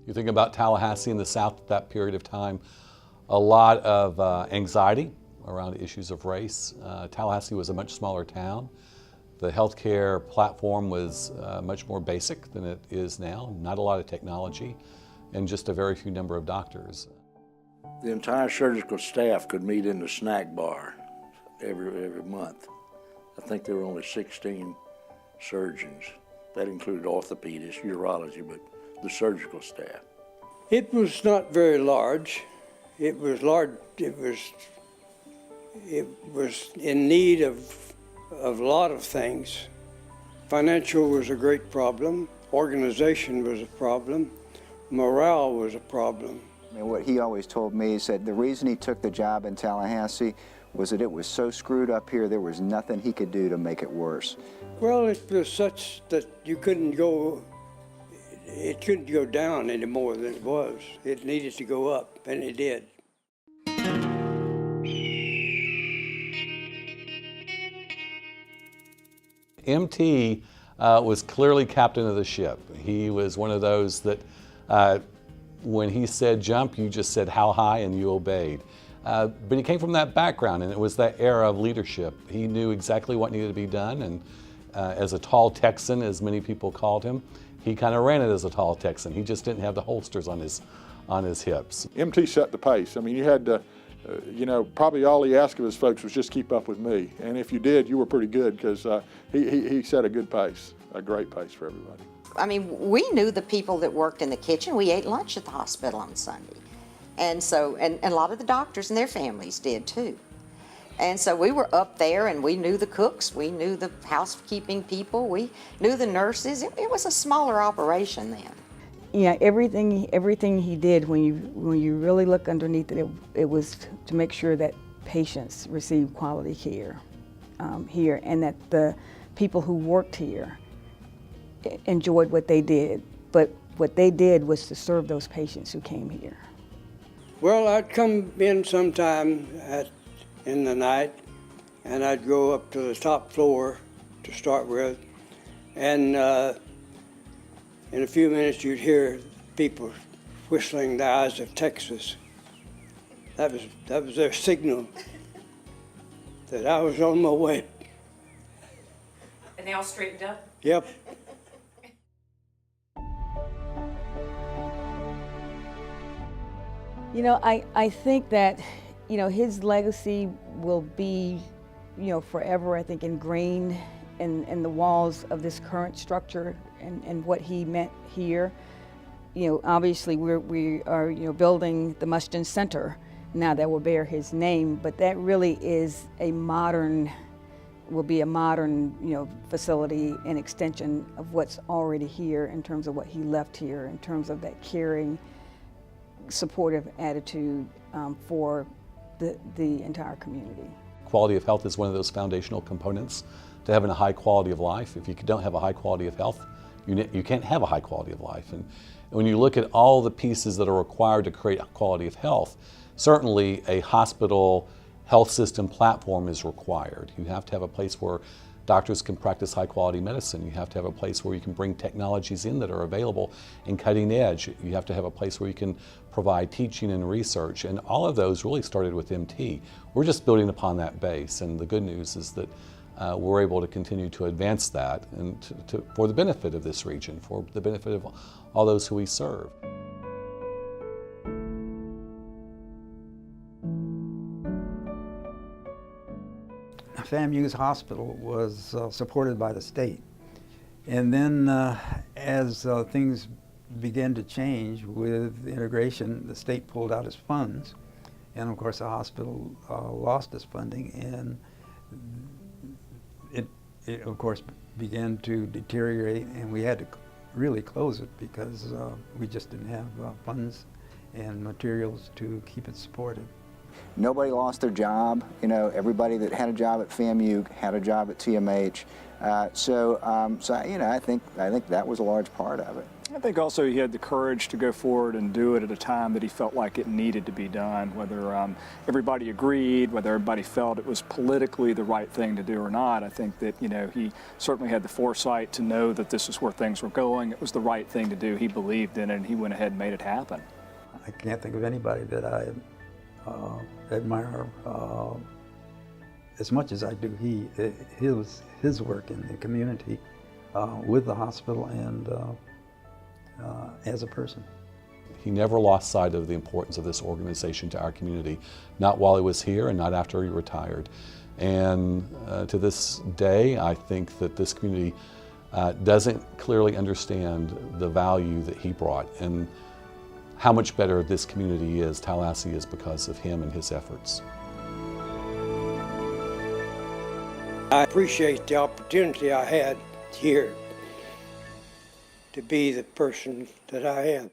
You think about Tallahassee in the South at that period of time, a lot of anxiety around issues of race. Tallahassee was a much smaller town. The healthcare platform was much more basic than it is now, not a lot of technology, and just a very few number of doctors. The entire surgical staff could meet in the snack bar every month. I think there were only 16 surgeons. That included orthopedists, urology, but the surgical staff. It was not very large. It was large. It was in need of a lot of things. Financial was a great problem. Organization was a problem. Morale was a problem. And what he always told me is that the reason he took the job in Tallahassee was that it was so screwed up here, there was nothing he could do to make it worse. Well, it was such that it couldn't go down any more than it was. It needed to go up, and it did. MT was clearly captain of the ship. He was one of those that when he said jump, you just said how high and you obeyed. But he came from that background, and it was that era of leadership. He knew exactly what needed to be done, and as a tall Texan, as many people called him, he kind of ran it as a tall Texan. He just didn't have the holsters on his hips. MT set the pace. I mean, you had to, probably all he asked of his folks was just keep up with me. And if you did, you were pretty good, because he set a good pace, a great pace for everybody. I mean, we knew the people that worked in the kitchen. We ate lunch at the hospital on Sunday. And so, and a lot of the doctors and their families did too. And so we were up there, and we knew the cooks, we knew the housekeeping people, we knew the nurses. It was a smaller operation then. Yeah, everything he did, when you really look underneath it, it was to make sure that patients received quality care here, and that the people who worked here enjoyed what they did. But what they did was to serve those patients who came here. Well, I'd come in sometime in the night, and I'd go up to the top floor to start with, and in a few minutes you'd hear people whistling the Eyes of Texas. That was their signal that I was on my way. And they all straightened up? Yep. I think that, his legacy will be, forever, I think, ingrained in the walls of this current structure and what he meant here. Obviously we are building the Mustian Center now that will bear his name, but that really is will be a modern, facility and extension of what's already here in terms of what he left here, in terms of that caring, supportive attitude for the entire community. Quality of health is one of those foundational components to having a high quality of life. If you don't have a high quality of health, you can't have a high quality of life. And when you look at all the pieces that are required to create a quality of health, certainly a hospital health system platform is required. You have to have a place where doctors can practice high quality medicine. You have to have a place where you can bring technologies in that are available and cutting edge. You have to have a place where you can provide teaching and research. And all of those really started with MT. We're just building upon that base. And the good news is that we're able to continue to advance that and for the benefit of this region, for the benefit of all those who we serve. FAMU's hospital was supported by the state. And then as things began to change with integration, the state pulled out its funds. And of course the hospital lost its funding, and it of course began to deteriorate, and we had to really close it because we just didn't have funds and materials to keep it supported. Nobody lost their job. Everybody that had a job at FAMU had a job at TMH. So I think that was a large part of it. I think also he had the courage to go forward and do it at a time that he felt like it needed to be done, whether everybody agreed, whether everybody felt it was politically the right thing to do or not. I think that, you know, he certainly had the foresight to know that this is where things were going. It was the right thing to do. He believed in it, and he went ahead and made it happen. I can't think of anybody that I admire as much as I do his work in the community with the hospital and as a person. He never lost sight of the importance of this organization to our community, not while he was here and not after he retired. And to this day, I think that this community doesn't clearly understand the value that he brought and how much better this community is, Tallahassee is, because of him and his efforts. I appreciate the opportunity I had here to be the person that I am.